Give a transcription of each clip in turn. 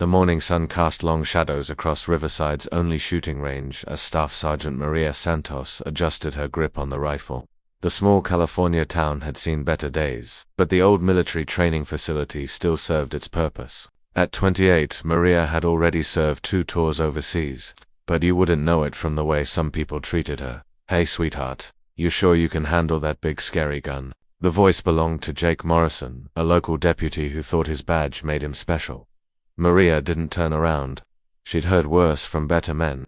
The morning sun cast long shadows across Riverside's only shooting range as Staff Sergeant Maria Santos adjusted her grip on the rifle. The small California town had seen better days, but the old military training facility still served its purpose. At 28, Maria had already served 2 tours overseas, but you wouldn't know it from the way some people treated her. "Hey sweetheart, you sure you can handle that big scary gun?" The voice belonged to Jake Morrison, a local deputy who thought his badge made him special. Maria didn't turn around. She'd heard worse from better men.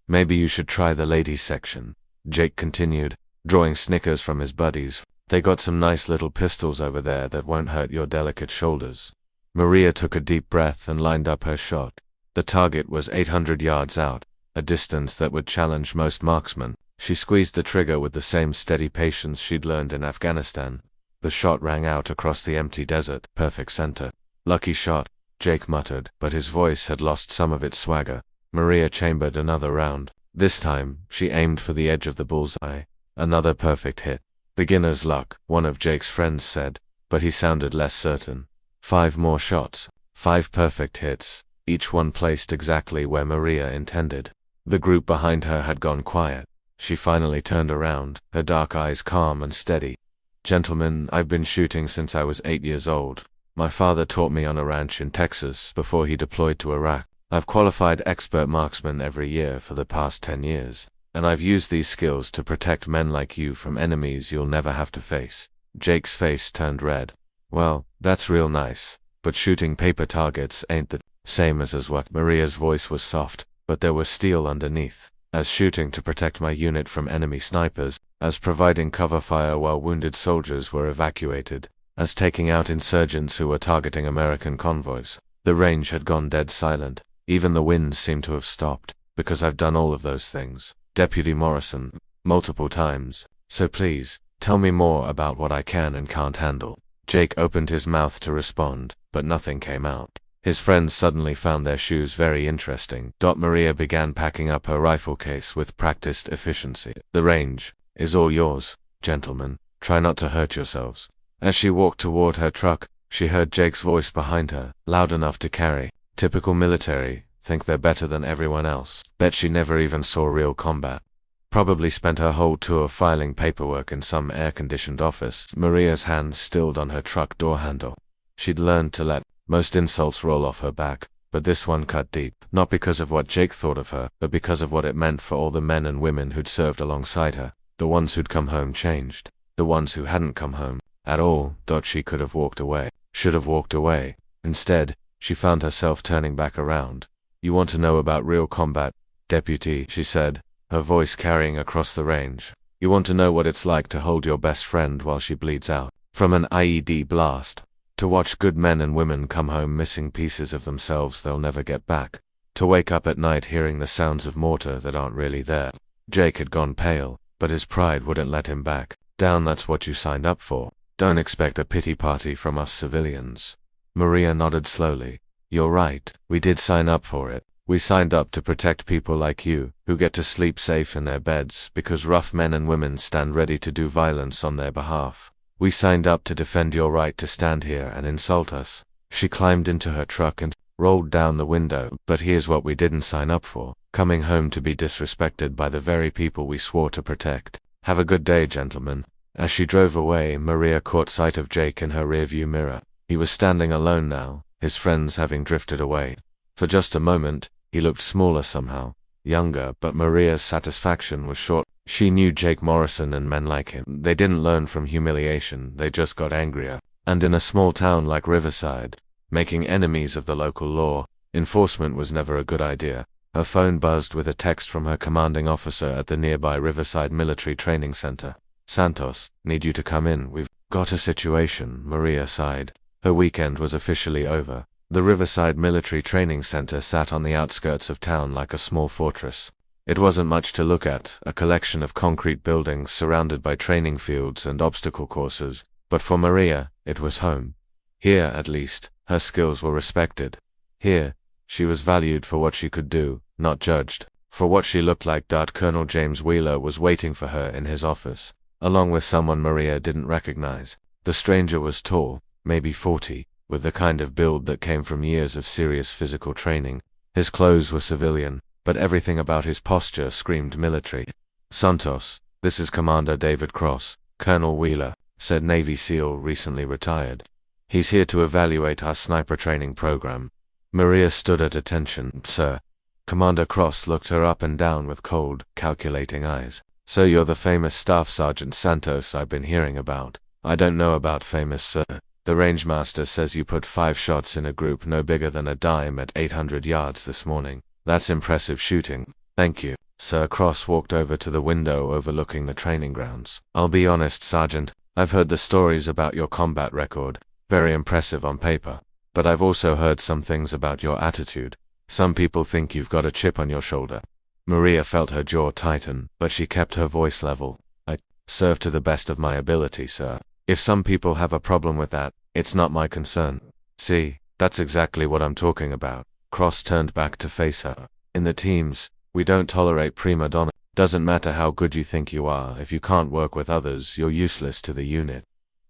"Maybe you should try the ladies section," Jake continued, drawing Snickers from his buddies. "They got some nice little pistols over there that won't hurt your delicate shoulders." Maria took a deep breath and lined up her shot. The target was 800 yards out, a distance that would challenge most marksmen. She squeezed the trigger with the same steady patience she'd learned in Afghanistan. The shot rang out across the empty desert, perfect center. "Lucky shot," Jake muttered, but his voice had lost some of its swagger. Maria chambered another round. This time, she aimed for the edge of the bullseye. Another perfect hit. "Beginner's luck," one of Jake's friends said, but he sounded less certain. 5 more shots, 5 perfect hits, each one placed exactly where Maria intended. The group behind her had gone quiet. She finally turned around, her dark eyes calm and steady. "Gentlemen, I've been shooting since I was 8 years old. My father taught me on a ranch in Texas before he deployed to Iraq. I've qualified expert marksman every year for the past 10 years, and I've used these skills to protect men like you from enemies you'll never have to face." Jake's face turned red. "Well, that's real nice, but shooting paper targets ain't the same as what?" Maria's voice was soft, but there was steel underneath. "As shooting to protect my unit from enemy snipers, as providing cover fire while wounded soldiers were evacuated, as taking out insurgents who were targeting American convoys." The range had gone dead silent. Even the wind seemed to have stopped, "because I've done all of those things, Deputy Morrison, multiple times. So please, tell me more about what I can and can't handle." Jake opened his mouth to respond, but nothing came out. His friends suddenly found their shoes very interesting. Maria began packing up her rifle case with practiced efficiency. "The range is all yours, gentlemen. Try not to hurt yourselves." As she walked toward her truck, she heard Jake's voice behind her, loud enough to carry. "Typical military, think they're better than everyone else. Bet she never even saw real combat. Probably spent her whole tour filing paperwork in some air-conditioned office." Maria's hand stilled on her truck door handle. She'd learned to let most insults roll off her back, but this one cut deep, not because of what Jake thought of her, but because of what it meant for all the men and women who'd served alongside her. The ones who'd come home changed. The ones who hadn't come home at all. She could have walked away, should have walked away. Instead, she found herself turning back around. "You want to know about real combat, Deputy," she said, her voice carrying across the range. "You want to know what it's like to hold your best friend while she bleeds out from an IED blast. To watch good men and women come home missing pieces of themselves they'll never get back. To wake up at night hearing the sounds of mortar that aren't really there." Jake had gone pale, but his pride wouldn't let him back down. "That's what you signed up for. Don't expect a pity party from us civilians." Maria nodded slowly. "You're right, we did sign up for it. We signed up to protect people like you, who get to sleep safe in their beds because rough men and women stand ready to do violence on their behalf. We signed up to defend your right to stand here and insult us." She climbed into her truck and rolled down the window. "But here's what we didn't sign up for. Coming home to be disrespected by the very people we swore to protect. Have a good day, gentlemen." As she drove away, Maria caught sight of Jake in her rearview mirror. He was standing alone now, his friends having drifted away. For just a moment, he looked smaller somehow, younger, but Maria's satisfaction was short. She knew Jake Morrison and men like him. They didn't learn from humiliation, they just got angrier. And in a small town like Riverside, making enemies of the local law enforcement was never a good idea. Her phone buzzed with a text from her commanding officer at the nearby Riverside Military Training Center. "Santos, need you to come in. We've got a situation." Maria sighed. Her weekend was officially over. The Riverside Military Training Center sat on the outskirts of town like a small fortress. It wasn't much to look at, a collection of concrete buildings surrounded by training fields and obstacle courses, but for Maria, it was home. Here, at least, her skills were respected. Here, she was valued for what she could do, not judged for what she looked like. Colonel James Wheeler was waiting for her in his office, along with someone Maria didn't recognize. The stranger was tall, maybe 40, with the kind of build that came from years of serious physical training. His clothes were civilian, but everything about his posture screamed military. "Santos, this is Commander David Cross, Colonel Wheeler," said Navy SEAL recently retired. "He's here to evaluate our sniper training program." Maria stood at attention. "Sir." Commander Cross looked her up and down with cold, calculating eyes. "So you're the famous Staff Sergeant Santos I've been hearing about." "I don't know about famous, sir. The rangemaster says you put 5 shots in a group no bigger than a dime at 800 yards this morning. That's impressive shooting." "Thank you." Sir Cross walked over to the window overlooking the training grounds. "I'll be honest, Sergeant, I've heard the stories about your combat record. Very impressive on paper. But I've also heard some things about your attitude. Some people think you've got a chip on your shoulder." Maria felt her jaw tighten, but she kept her voice level. "I serve to the best of my ability, sir. If some people have a problem with that, it's not my concern." "See, that's exactly what I'm talking about." Cross turned back to face her. "In the teams, we don't tolerate prima donna. Doesn't matter how good you think you are, if you can't work with others, you're useless to the unit."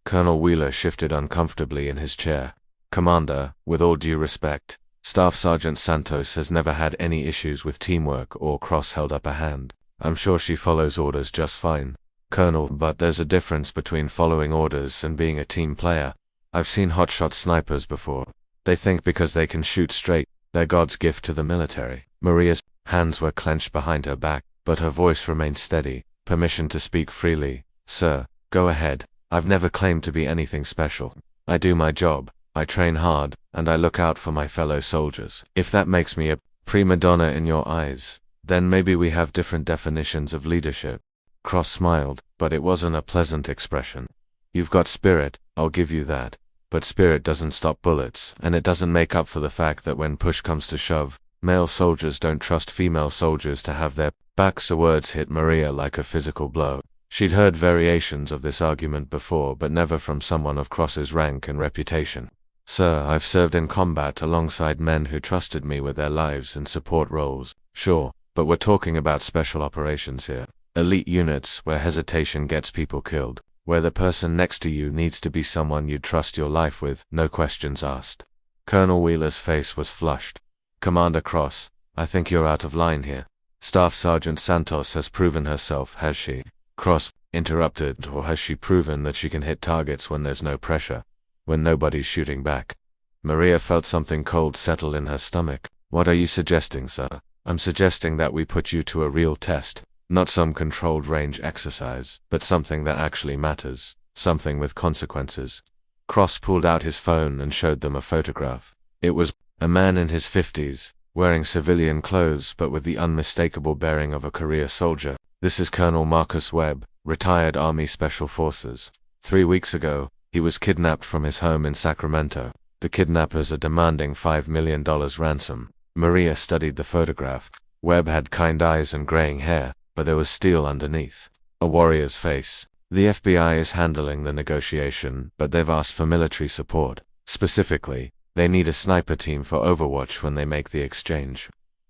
Colonel Wheeler shifted uncomfortably in his chair. "Commander, with all due respect, Staff Sergeant Santos has never had any issues with teamwork or Cross held up a hand. I'm sure she follows orders just fine, Colonel, but there's a difference between following orders and being a team player. I've seen hotshot snipers before. They think because they can shoot straight, they're God's gift to the military." Maria's hands were clenched behind her back, but her voice remained steady. "Permission to speak freely, sir. Go ahead. I've never claimed to be anything special. I do my job, I train hard, and I look out for my fellow soldiers. If that makes me a prima donna in your eyes, then maybe we have different definitions of leadership." Cross smiled, but it wasn't a pleasant expression. "You've got spirit, I'll give you that. But spirit doesn't stop bullets, and it doesn't make up for the fact that when push comes to shove, male soldiers don't trust female soldiers to have their backs." The words hit Maria like a physical blow. She'd heard variations of this argument before, but never from someone of Cross's rank and reputation. "Sir, I've served in combat alongside men who trusted me with their lives in support roles. Sure, but we're talking about special operations here. Elite units where hesitation gets people killed, where the person next to you needs to be someone you'd trust your life with, no questions asked." Colonel Wheeler's face was flushed. "Commander Cross, I think you're out of line here. Staff Sergeant Santos has proven herself, has she?" Cross interrupted. "Or has she proven that she can hit targets when there's no pressure, when nobody's shooting back?" Maria felt something cold settle in her stomach. "What are you suggesting, sir?" "I'm suggesting that we put you to a real test. Not some controlled range exercise, but something that actually matters. Something with consequences." Cross pulled out his phone and showed them a photograph. It was a man in his 50s, wearing civilian clothes but with the unmistakable bearing of a career soldier. "This is Colonel Marcus Webb, retired Army Special Forces. 3 weeks ago, he was kidnapped from his home in Sacramento. The kidnappers are demanding $5 million ransom." Maria studied the photograph. Webb had kind eyes and graying hair, but there was steel underneath. A warrior's face. "The FBI is handling the negotiation, but they've asked for military support. Specifically, they need a sniper team for Overwatch when they make the exchange."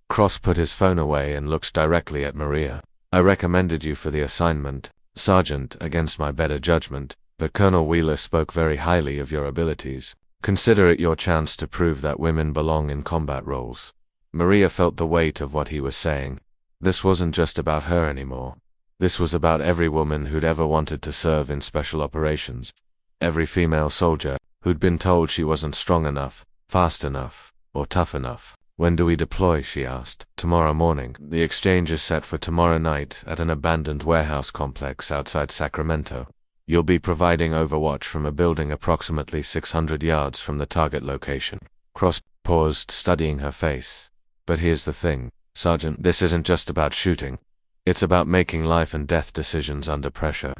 Cross put his phone away and looked directly at Maria. "I recommended you for the assignment, Sergeant, against my better judgment, but Colonel Wheeler spoke very highly of your abilities. Consider it your chance to prove that women belong in combat roles." Maria felt the weight of what he was saying. This wasn't just about her anymore. This was about every woman who'd ever wanted to serve in special operations. Every female soldier who'd been told she wasn't strong enough, fast enough, or tough enough. "When do we deploy?" she asked. "Tomorrow morning. The exchange is set for tomorrow night at an abandoned warehouse complex outside Sacramento. You'll be providing overwatch from a building approximately 600 yards from the target location." Cross paused, studying her face. "But here's the thing, Sergeant, this isn't just about shooting. It's about making life and death decisions under pressure.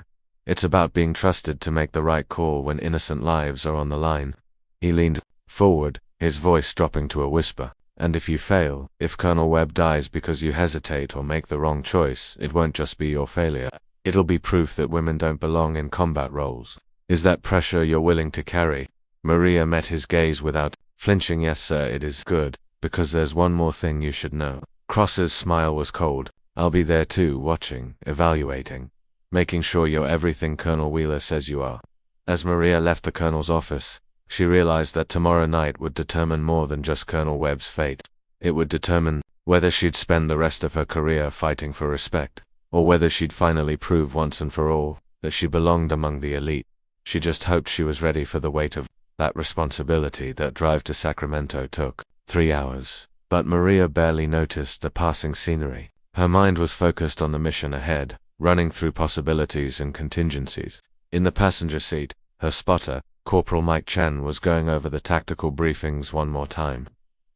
It's about being trusted to make the right call when innocent lives are on the line." He leaned forward, his voice dropping to a whisper. "And if you fail, if Colonel Webb dies because you hesitate or make the wrong choice, it won't just be your failure. It'll be proof that women don't belong in combat roles. Is that pressure you're willing to carry?" Maria met his gaze without flinching. "Yes, sir, it is." "Good, because there's one more thing you should know." Cross's smile was cold. "I'll be there too, watching, evaluating, making sure you're everything Colonel Wheeler says you are." As Maria left the colonel's office, She realized that tomorrow night would determine more than just Colonel Webb's fate. It would determine whether she'd spend the rest of her career fighting for respect, or whether she'd finally prove once and for all that she belonged among the elite. She just hoped she was ready for the weight of that responsibility. That drive to Sacramento took 3 hours, but Maria barely noticed the passing scenery. Her mind was focused on the mission ahead, running through possibilities and contingencies. In the passenger seat, her spotter, Corporal Mike Chen, was going over the tactical briefings one more time.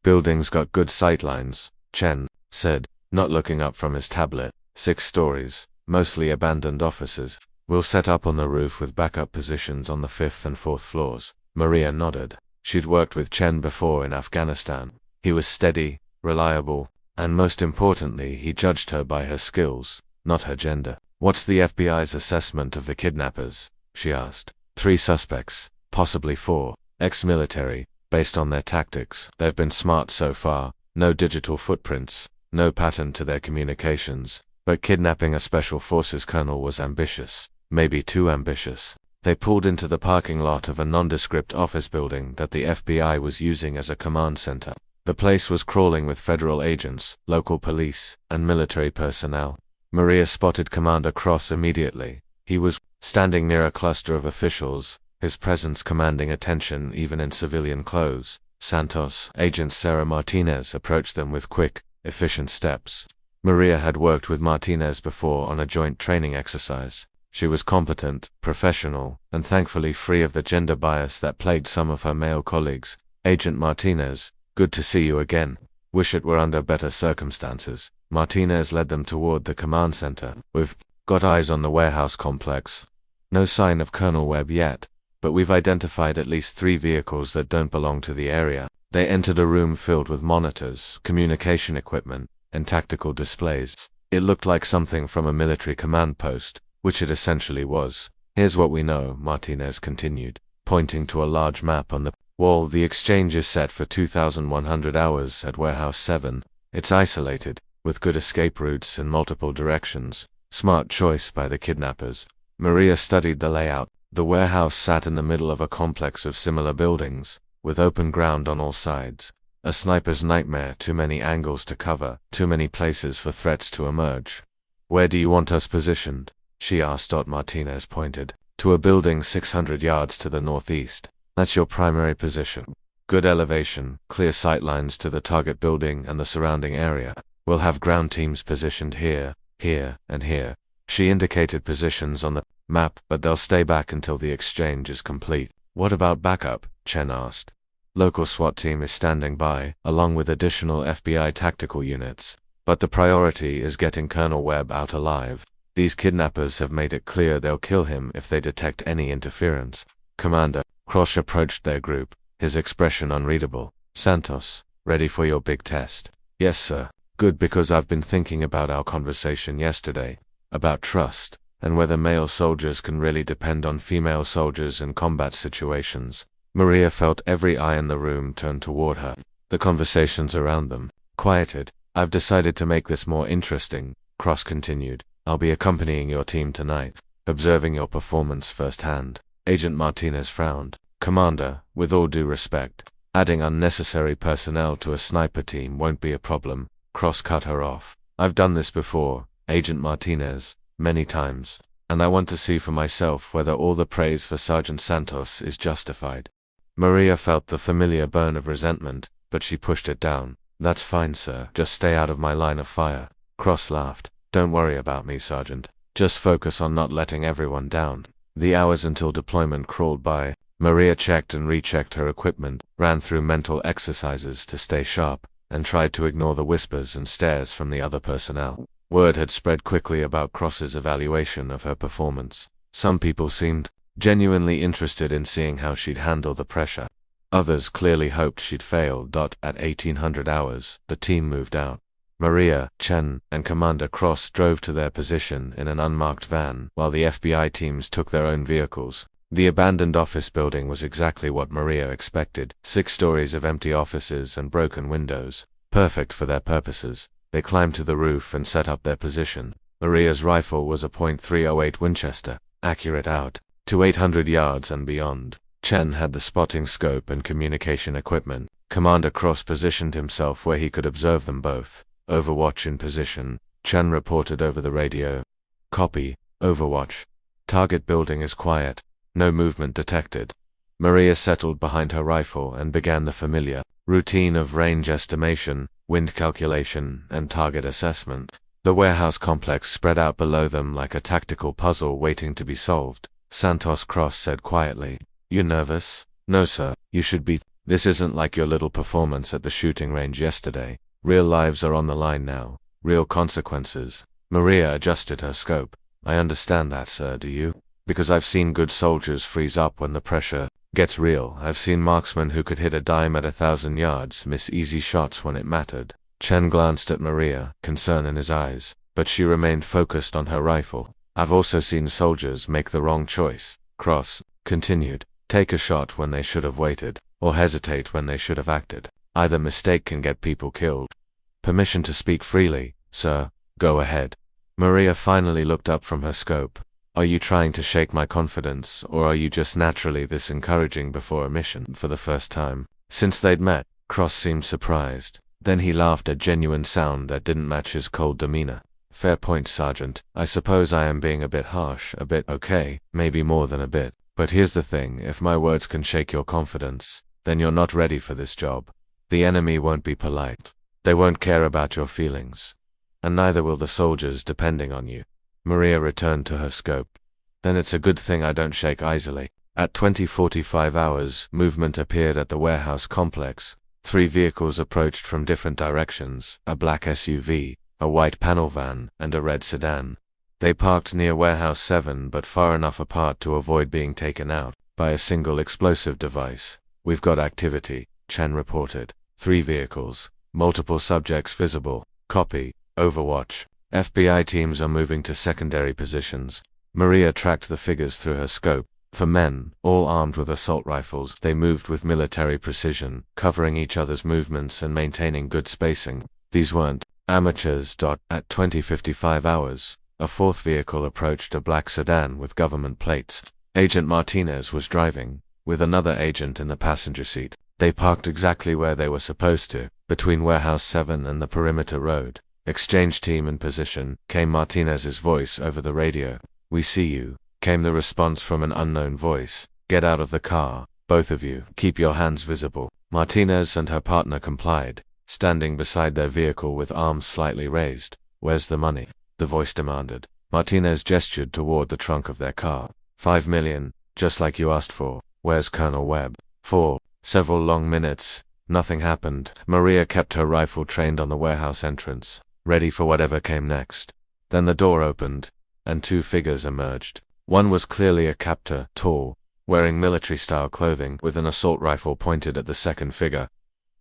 "Building's got good sightlines," Chen said, not looking up from his tablet. 6 stories, mostly abandoned offices. "We'll set up on the roof with backup positions on the 5th and 4th floors." Maria nodded. She'd worked with Chen before in Afghanistan. He was steady, reliable, and most importantly, he judged her by her skills, not her gender. "What's the FBI's assessment of the kidnappers?" she asked. 3 suspects, possibly 4, ex-military, based on their tactics. They've been smart so far, no digital footprints, no pattern to their communications, but kidnapping a special forces colonel was ambitious, maybe too ambitious. They pulled into the parking lot of a nondescript office building that the FBI was using as a command center. The place was crawling with federal agents, local police, and military personnel. Maria spotted Commander Cross immediately. He was standing near a cluster of officials, his presence commanding attention even in civilian clothes. Santos, Agent Sarah Martinez, approached them with quick, efficient steps. Maria had worked with Martinez before on a joint training exercise. She was competent, professional, and thankfully free of the gender bias that plagued some of her male colleagues. "Agent Martinez, good to see you again. Wish it were under better circumstances." Martinez led them toward the command center. "We've got eyes on the warehouse complex. No sign of Colonel Webb yet, but we've identified at least 3 vehicles that don't belong to the area." They entered a room filled with monitors, communication equipment, and tactical displays. It looked like something from a military command post, which it essentially was. "Here's what we know," Martinez continued, pointing to a large map on the wall. "The exchange is set for 2,100 hours at Warehouse 7. It's isolated, with good escape routes in multiple directions. Smart choice by the kidnappers." Maria studied the layout. The warehouse sat in the middle of a complex of similar buildings, with open ground on all sides. A sniper's nightmare, too many angles to cover, too many places for threats to emerge. "Where do you want us positioned?" she asked. Martinez pointed to a building 600 yards to the northeast. "That's your primary position. Good elevation, clear sightlines to the target building and the surrounding area. We'll have ground teams positioned here, here, and here." She indicated positions on the map, "but they'll stay back until the exchange is complete." "What about backup?" Chen asked. "Local SWAT team is standing by, along with additional FBI tactical units. But the priority is getting Colonel Webb out alive. These kidnappers have made it clear they'll kill him if they detect any interference." Commander Cross approached their group, his expression unreadable. "Santos, ready for your big test?" "Yes, sir." "Good, because I've been thinking about our conversation yesterday, about trust, and whether male soldiers can really depend on female soldiers in combat situations." Maria felt every eye in the room turn toward her. The conversations around them quieted. "I've decided to make this more interesting," Cross continued. "I'll be accompanying your team tonight, observing your performance firsthand." Agent Martinez frowned. "Commander, with all due respect, adding unnecessary personnel to a sniper team won't be a problem." Cross cut her off. "I've done this before, Agent Martinez, many times, and I want to see for myself whether all the praise for Sergeant Santos is justified." Maria felt the familiar burn of resentment, but she pushed it down. "That's fine, sir. Just stay out of my line of fire." Cross laughed. "Don't worry about me, Sergeant. Just focus on not letting everyone down." The hours until deployment crawled by. Maria checked and rechecked her equipment, ran through mental exercises to stay sharp, and tried to ignore the whispers and stares from the other personnel. Word had spread quickly about Cross's evaluation of her performance. Some people seemed genuinely interested in seeing how she'd handle the pressure. Others clearly hoped she'd fail. At 1800 hours, the team moved out. Maria, Chen, and Commander Cross drove to their position in an unmarked van, while the FBI teams took their own vehicles. The abandoned office building was exactly what Maria expected. 6 stories of empty offices and broken windows. Perfect for their purposes. They climbed to the roof and set up their position. Maria's rifle was a .308 Winchester, accurate out to 800 yards and beyond. Chen had the spotting scope and communication equipment. Commander Cross positioned himself where he could observe them both. Overwatch in position. Chen reported over the radio. Copy, Overwatch. Target building is quiet. No movement detected. Maria settled behind her rifle and began the familiar routine of range estimation, wind calculation, and target assessment. The warehouse complex spread out below them like a tactical puzzle waiting to be solved. Santos Cross said quietly, "You nervous?" "No, sir. You should be. This isn't like your little performance at the shooting range yesterday. Real lives are on the line now. Real consequences." Maria adjusted her scope. "I understand that, sir, do you? Because I've seen good soldiers freeze up when the pressure gets real. I've seen marksmen who could hit a dime at 1,000 yards miss easy shots when it mattered." Chen glanced at Maria, concern in his eyes, but she remained focused on her rifle. "I've also seen soldiers make the wrong choice," Cross continued. "Take a shot when they should have waited, or hesitate when they should have acted. Either mistake can get people killed." "Permission to speak freely, sir. Go ahead." Maria finally looked up from her scope. "Are you trying to shake my confidence, or are you just naturally this encouraging before a mission?" For the first time since they'd met, Cross seemed surprised. Then he laughed, a genuine sound that didn't match his cold demeanor. "Fair point, Sergeant. I suppose I am being a bit harsh, a bit okay, maybe more than a bit. But here's the thing, if my words can shake your confidence, then you're not ready for this job. The enemy won't be polite. They won't care about your feelings. And neither will the soldiers depending on you." Maria returned to her scope. "Then it's a good thing I don't shake easily." At 20:45 hours, movement appeared at the warehouse complex. 3 vehicles approached from different directions, a black SUV, a white panel van, and a red sedan. They parked near Warehouse 7 but far enough apart to avoid being taken out by a single explosive device. "We've got activity," Chen reported. 3 vehicles, multiple subjects visible. Copy, Overwatch. FBI teams are moving to secondary positions. Maria tracked the figures through her scope. For men, all armed with assault rifles, they moved with military precision, covering each other's movements and maintaining good spacing. These weren't amateurs. At 20:55 hours, a 4th vehicle approached, a black sedan with government plates. Agent Martinez was driving, with another agent in the passenger seat. They parked exactly where they were supposed to, between Warehouse 7 and the perimeter road. "Exchange team in position," came Martinez's voice over the radio. "We see you," came the response from an unknown voice. "Get out of the car, both of you. Keep your hands visible." Martinez and her partner complied, standing beside their vehicle with arms slightly raised. "Where's the money?" the voice demanded. Martinez gestured toward the trunk of their car. "5 million, just like you asked for. Where's Colonel Webb?" For several long minutes, nothing happened. Maria kept her rifle trained on the warehouse entrance, ready for whatever came next. Then the door opened, and 2 figures emerged. One was clearly a captor, tall, wearing military-style clothing, with an assault rifle pointed at the second figure.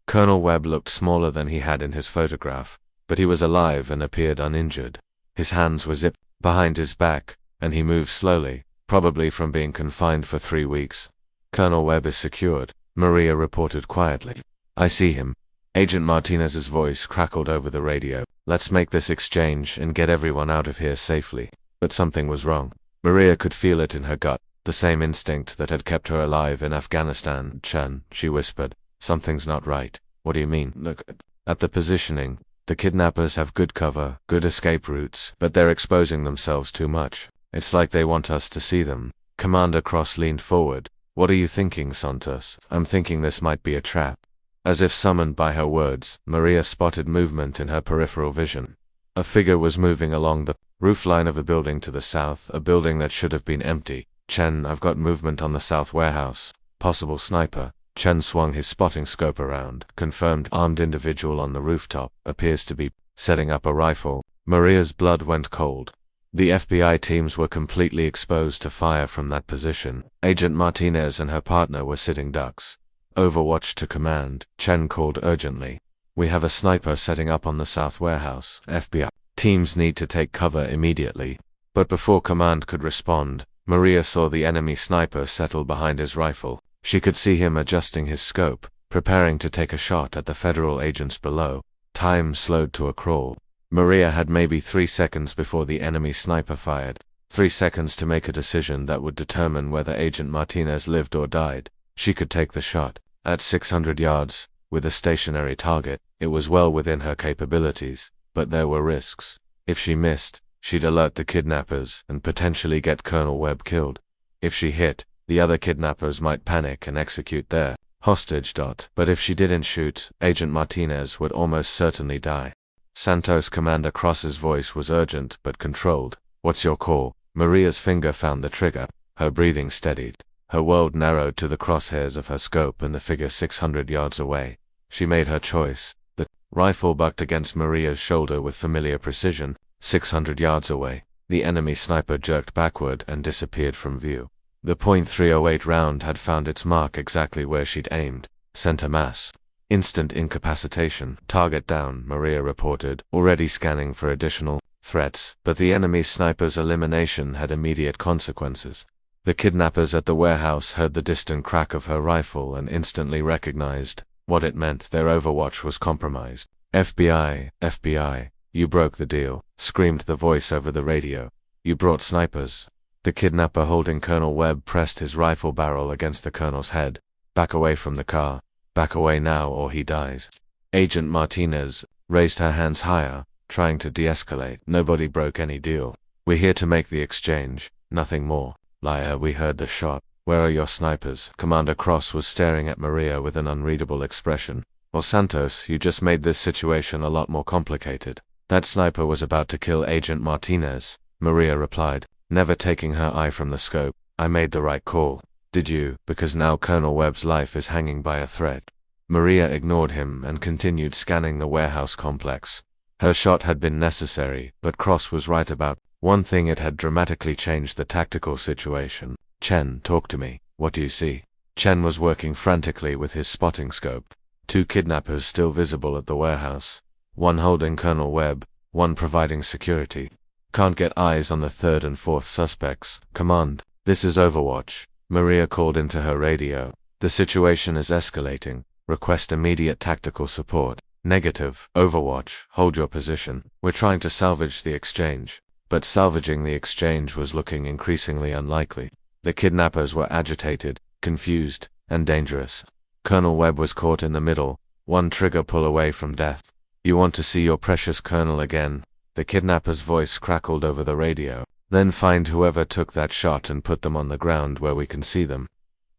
Colonel Webb looked smaller than he had in his photograph, but he was alive and appeared uninjured. His hands were zipped behind his back, and he moved slowly, probably from being confined for 3 weeks. "Colonel Webb is secured," Maria reported quietly. "I see him." Agent Martinez's voice crackled over the radio. "Let's make this exchange and get everyone out of here safely." But something was wrong. Maria could feel it in her gut, the same instinct that had kept her alive in Afghanistan. "Chen," she whispered, "something's not right." "What do you mean?" "Look at the positioning. The kidnappers have good cover, good escape routes, but they're exposing themselves too much. It's like they want us to see them." Commander Cross leaned forward. "What are you thinking, Santos?" "I'm thinking this might be a trap." As if summoned by her words, Maria spotted movement in her peripheral vision. A figure was moving along the roofline of a building to the south, a building that should have been empty. "Chen, I've got movement on the south warehouse. Possible sniper." Chen swung his spotting scope around. "Confirmed armed individual on the rooftop. Appears to be setting up a rifle." Maria's blood went cold. The FBI teams were completely exposed to fire from that position. Agent Martinez and her partner were sitting ducks. "Overwatch to command," Chen called urgently. "We have a sniper setting up on the south warehouse. FBI teams need to take cover immediately." But before command could respond, Maria saw the enemy sniper settle behind his rifle. She could see him adjusting his scope, preparing to take a shot at the federal agents below. Time slowed to a crawl. Maria had maybe 3 seconds before the enemy sniper fired. 3 seconds to make a decision that would determine whether Agent Martinez lived or died. She could take the shot. At 600 yards, with a stationary target, it was well within her capabilities, but there were risks. If she missed, she'd alert the kidnappers and potentially get Colonel Webb killed. If she hit, the other kidnappers might panic and execute their hostage. But if she didn't shoot, Agent Martinez would almost certainly die. Santos Commander Cross's voice was urgent but controlled. What's your call? Maria's finger found the trigger. Her breathing steadied. Her world narrowed to the crosshairs of her scope and the figure 600 yards away. She made her choice. The rifle bucked against Maria's shoulder with familiar precision. 600 yards away, the enemy sniper jerked backward and disappeared from view. The .308 round had found its mark exactly where she'd aimed. Center mass. Instant incapacitation. Target down, Maria reported, already scanning for additional threats. But the enemy sniper's elimination had immediate consequences. The kidnappers at the warehouse heard the distant crack of her rifle and instantly recognized what it meant. Their overwatch was compromised. FBI, FBI, you broke the deal, screamed the voice over the radio. You brought snipers. The kidnapper holding Colonel Webb pressed his rifle barrel against the colonel's head. Back away from the car. Back away now or he dies. Agent Martinez raised her hands higher, trying to de-escalate. Nobody broke any deal. We're here to make the exchange, nothing more. Liar, we heard the shot. Where are your snipers? Commander Cross was staring at Maria with an unreadable expression. Well, Santos, you just made this situation a lot more complicated. That sniper was about to kill Agent Martinez, Maria replied, never taking her eye from the scope. I made the right call. Did you? Because now Colonel Webb's life is hanging by a thread. Maria ignored him and continued scanning the warehouse complex. Her shot had been necessary, but Cross was right about one thing: it had dramatically changed the tactical situation. Chen, talk to me. What do you see? Chen was working frantically with his spotting scope. 2 kidnappers still visible at the warehouse. One holding Colonel Webb, one providing security. Can't get eyes on the 3rd and 4th suspects. Command, this is Overwatch. Maria called into her radio. The situation is escalating. Request immediate tactical support. Negative. Overwatch, hold your position. We're trying to salvage the exchange. But salvaging the exchange was looking increasingly unlikely. The kidnappers were agitated, confused, and dangerous. Colonel Webb was caught in the middle, one trigger pull away from death. You want to see your precious colonel again? The kidnapper's voice crackled over the radio. Then find whoever took that shot and put them on the ground where we can see them.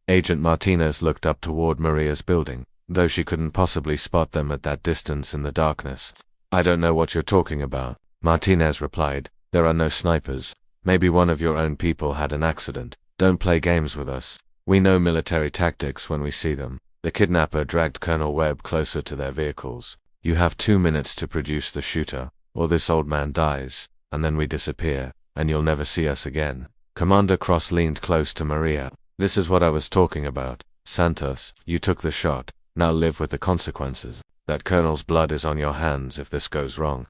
Agent Martinez looked up toward Maria's building, though she couldn't possibly spot them at that distance in the darkness. I don't know what you're talking about, Martinez replied. There are no snipers. Maybe one of your own people had an accident. Don't play games with us. We know military tactics when we see them. The kidnapper dragged Colonel Webb closer to their vehicles. You have 2 minutes to produce the shooter, or this old man dies, and then we disappear, and you'll never see us again. Commander Cross leaned close to Maria. This is what I was talking about. Santos, you took the shot. Now live with the consequences. That colonel's blood is on your hands if this goes wrong.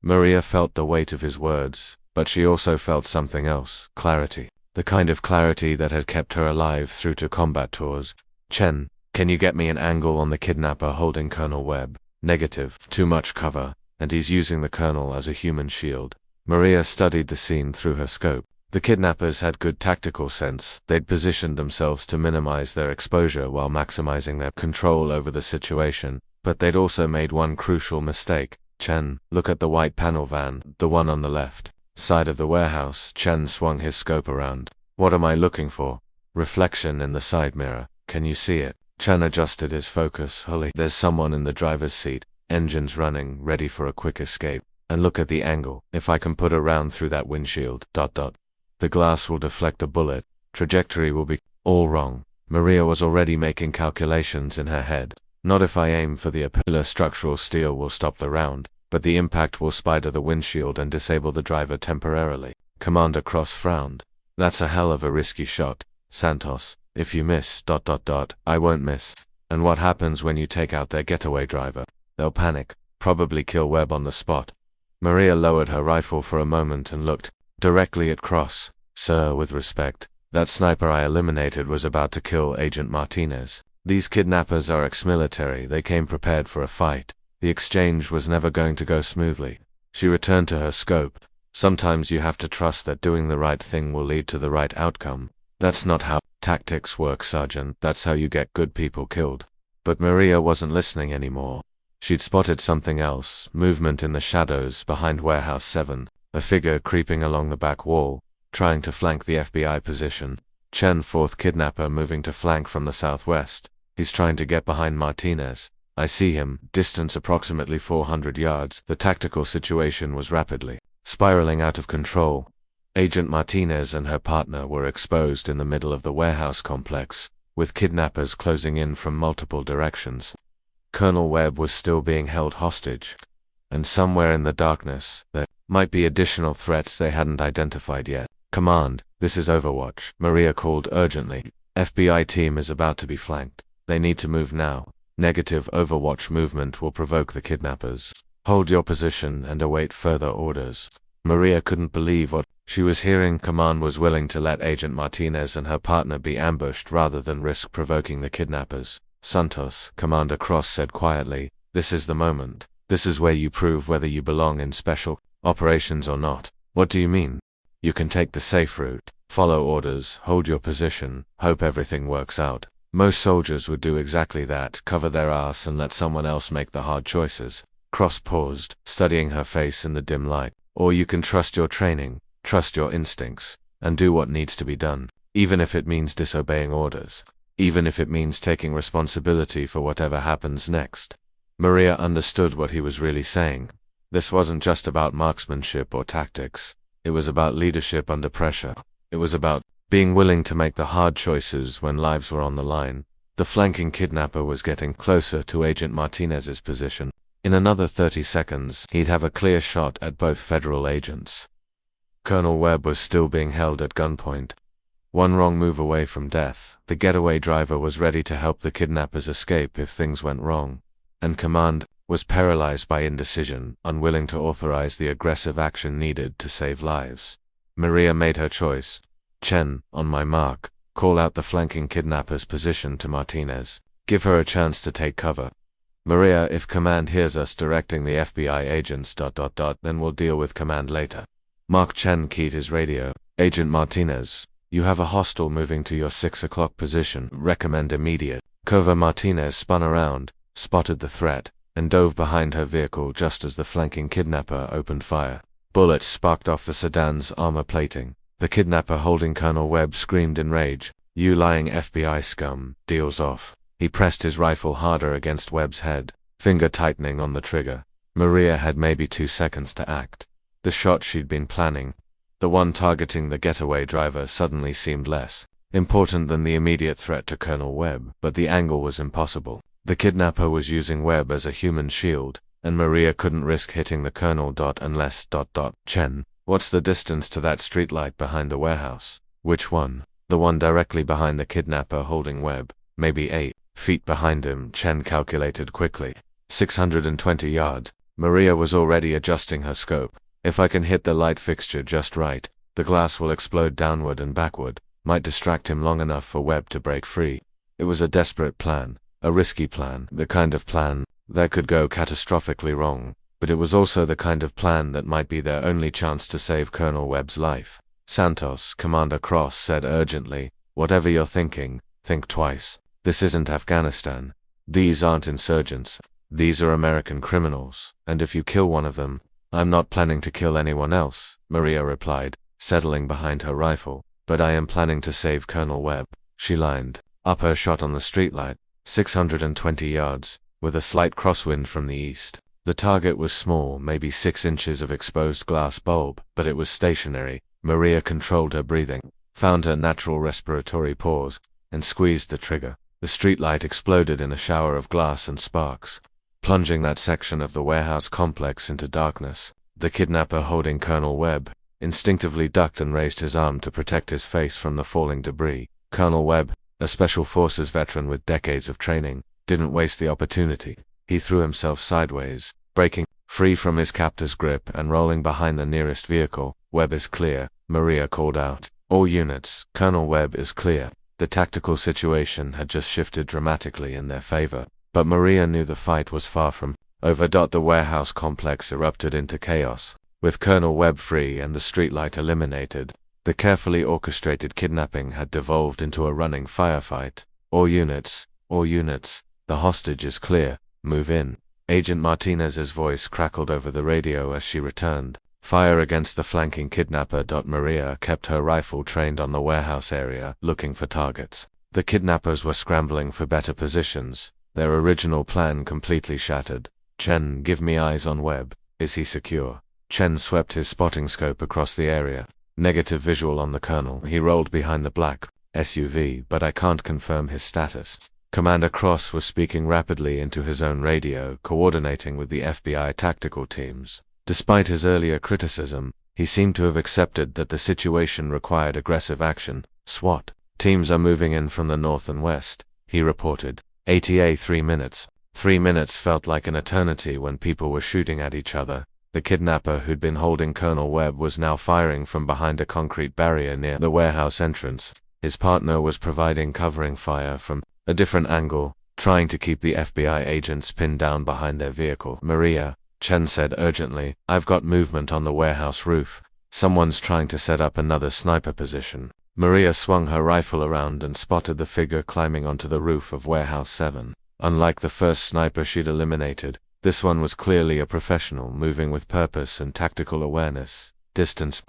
Maria felt the weight of his words, but she also felt something else, clarity. The kind of clarity that had kept her alive through 2 combat tours. Chen, can you get me an angle on the kidnapper holding Colonel Webb? Negative. Too much cover, and he's using the colonel as a human shield. Maria studied the scene through her scope. The kidnappers had good tactical sense. They'd positioned themselves to minimize their exposure while maximizing their control over the situation, but they'd also made one crucial mistake. Chen, look at the white panel van, the one on the left side of the warehouse. Chen swung his scope around. What am I looking for? Reflection in the side mirror. Can you see it? Chen adjusted his focus. Holy, there's someone in the driver's seat, engines running, ready for a quick escape. And look at the angle. If I can put a round through that windshield, the glass will deflect the bullet. Trajectory will be all wrong. Maria was already making calculations in her head. Not if I aim for the pillar. Structural steel will stop the round, but the impact will spider the windshield and disable the driver temporarily. Commander Cross frowned. That's a hell of a risky shot, Santos. If you miss, I won't miss. And what happens when you take out their getaway driver? They'll panic, probably kill Webb on the spot. Maria lowered her rifle for a moment and looked directly at Cross. Sir, with respect, that sniper I eliminated was about to kill Agent Martinez. These kidnappers are ex-military. They came prepared for a fight. The exchange was never going to go smoothly. She returned to her scope. Sometimes you have to trust that doing the right thing will lead to the right outcome. That's not how Tactics work, Sergeant. That's how you get good people killed. But Maria wasn't listening anymore. She'd spotted something else, movement in the shadows behind Warehouse 7, a figure creeping along the back wall, trying to flank the FBI position. Chen, fourth kidnapper, moving to flank from the southwest. He's trying to get behind Martinez. I see him, distance approximately 400 yards. The tactical situation was rapidly spiraling out of control. Agent Martinez and her partner were exposed in the middle of the warehouse complex, with kidnappers closing in from multiple directions. Colonel Webb was still being held hostage, and somewhere in the darkness, there might be additional threats they hadn't identified yet. Command, this is Overwatch, Maria called urgently. FBI team is about to be flanked. They need to move now. Negative. Overwatch movement will provoke the kidnappers. Hold your position and await further orders. Maria couldn't believe what she was hearing. Command was willing to let Agent Martinez and her partner be ambushed rather than risk provoking the kidnappers. Santos, Commander Cross said quietly, this is the moment. This is where you prove whether you belong in special operations or not. What do you mean? You can take the safe route, follow orders, hold your position, hope everything works out. Most soldiers would do exactly that, cover their ass and let someone else make the hard choices. Cross paused, studying her face in the dim light. Or you can trust your training, trust your instincts, and do what needs to be done, even if it means disobeying orders, even if it means taking responsibility for whatever happens next. Maria understood what he was really saying. This wasn't just about marksmanship or tactics. It was about leadership under pressure. It was about being willing to make the hard choices when lives were on the line. The flanking kidnapper was getting closer to Agent Martinez's position. In another 30 seconds, he'd have a clear shot at both federal agents. Colonel Webb was still being held at gunpoint. One wrong move away from death. The getaway driver was ready to help the kidnappers escape if things went wrong. And Command was paralyzed by indecision, unwilling to authorize the aggressive action needed to save lives. Maria made her choice. Chen, on my mark, call out the flanking kidnapper's position to Martinez. Give her a chance to take cover. Maria, if Command hears us directing the FBI agents ... then we'll deal with Command later. Mark. Chen keyed his radio. Agent Martinez, you have a hostile moving to your 6 o'clock position. Recommend immediate cover. Martinez spun around, spotted the threat, and dove behind her vehicle just as the flanking kidnapper opened fire. Bullets sparked off the sedan's armor plating. The kidnapper holding Colonel Webb screamed in rage. You lying FBI scum, deal's off. He pressed his rifle harder against Webb's head, finger tightening on the trigger. Maria had maybe 2 seconds to act. The shot she'd been planning, the one targeting the getaway driver, suddenly seemed less important than the immediate threat to Colonel Webb, but the angle was impossible. The kidnapper was using Webb as a human shield, and Maria couldn't risk hitting the Colonel. Unless ... Chen, what's the distance to that streetlight behind the warehouse? Which one? The one directly behind the kidnapper holding Webb. Maybe 8 feet behind him, Chen calculated quickly. 620 yards. Maria was already adjusting her scope. If I can hit the light fixture just right, the glass will explode downward and backward. Might distract him long enough for Webb to break free. It was a desperate plan, a risky plan, the kind of plan that could go catastrophically wrong, but it was also the kind of plan that might be their only chance to save Colonel Webb's life. Santos, Commander Cross said urgently, whatever you're thinking, think twice. This isn't Afghanistan. These aren't insurgents. These are American criminals, and if you kill one of them, I'm not planning to kill anyone else, Maria replied, settling behind her rifle. But I am planning to save Colonel Webb. She lined up her shot on the streetlight, 620 yards, with a slight crosswind from the east. The target was small, maybe 6 inches of exposed glass bulb, but it was stationary. Maria controlled her breathing, found her natural respiratory pause, and squeezed the trigger. The streetlight exploded in a shower of glass and sparks, plunging that section of the warehouse complex into darkness. The kidnapper holding Colonel Webb instinctively ducked and raised his arm to protect his face from the falling debris. Colonel Webb, a Special Forces veteran with decades of training, didn't waste the opportunity. He threw himself sideways, breaking free from his captor's grip and rolling behind the nearest vehicle. Webb is clear, Maria called out. All units, Colonel Webb is clear. The tactical situation had just shifted dramatically in their favor, but Maria knew the fight was far from over. The warehouse complex erupted into chaos. With Colonel Webb free and the streetlight eliminated, The carefully orchestrated kidnapping had devolved into a running firefight. All units, the hostage is clear, move in. Agent Martinez's voice crackled over the radio as she returned. Fire against the flanking kidnapper. Maria kept her rifle trained on the warehouse area, looking for targets. The kidnappers were scrambling for better positions, their original plan completely shattered. Chen, give me eyes on Webb. Is he secure? Chen swept his spotting scope across the area. Negative visual on the colonel. He rolled behind the black SUV, but I can't confirm his status. Commander Cross was speaking rapidly into his own radio, coordinating with the FBI tactical teams. Despite his earlier criticism, he seemed to have accepted that the situation required aggressive action. SWAT teams are moving in from the north and west, he reported. ATA 3 minutes. 3 minutes felt like an eternity when people were shooting at each other. The kidnapper who'd been holding Colonel Webb was now firing from behind a concrete barrier near the warehouse entrance. His partner was providing covering fire from a different angle, trying to keep the FBI agents pinned down behind their vehicle. Maria, Chen said urgently, I've got movement on the warehouse roof. Someone's trying to set up another sniper position. Maria swung her rifle around and spotted the figure climbing onto the roof of Warehouse 7. Unlike the first sniper she'd eliminated, this one was clearly a professional, moving with purpose and tactical awareness. Distance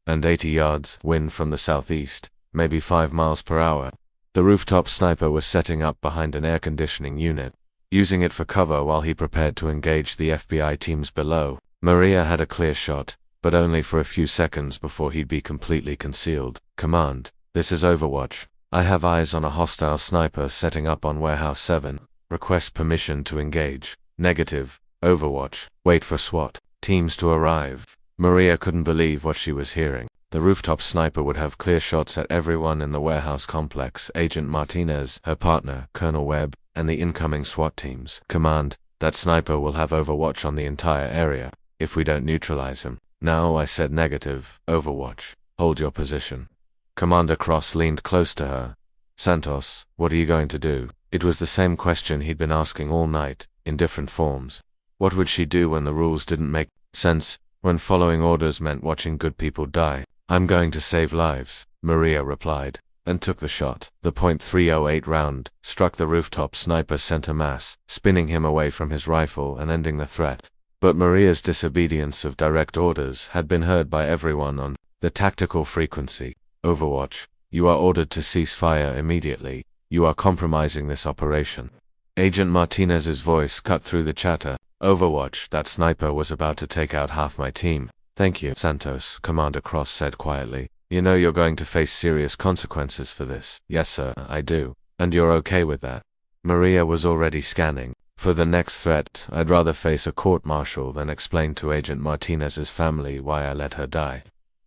and 80 yards, wind from the southeast, maybe 5 miles per hour. The rooftop sniper was setting up behind an air conditioning unit, using it for cover while he prepared to engage the FBI teams below. Maria had a clear shot, but only for a few seconds before he'd be completely concealed. Command, this is Overwatch. I have eyes on a hostile sniper setting up on Warehouse 7. Request permission to engage. Negative. Overwatch. Wait for SWAT teams to arrive. Maria couldn't believe what she was hearing. The rooftop sniper would have clear shots at everyone in the warehouse complex. Agent Martinez, her partner, Colonel Webb, and the incoming SWAT teams. Command, that sniper will have Overwatch on the entire area, if we don't neutralize him. Now I said negative. Overwatch. Hold your position. Commander Cross leaned close to her. Santos, what are you going to do? It was the same question he'd been asking all night, in different forms. What would she do when the rules didn't make sense, when following orders meant watching good people die? I'm going to save lives, Maria replied, and took the shot. The .308 round struck the rooftop sniper center mass, spinning him away from his rifle and ending the threat. But Maria's disobedience of direct orders had been heard by everyone on the tactical frequency. Overwatch, you are ordered to cease fire immediately. You are compromising this operation. Agent Martinez's voice cut through the chatter. Overwatch, that sniper was about to take out half my team. Thank you, Santos, Commander Cross said quietly. You know you're going to face serious consequences for this. Yes, sir, I do. And you're okay with that? Maria was already scanning. For the next threat, I'd rather face a court-martial than explain to Agent Martinez's family why I let her die.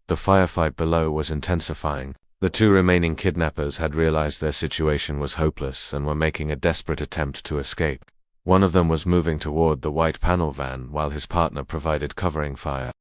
The firefight below was intensifying. The 2 remaining kidnappers had realized their situation was hopeless and were making a desperate attempt to escape. One of them was moving toward the white panel van while his partner provided covering fire.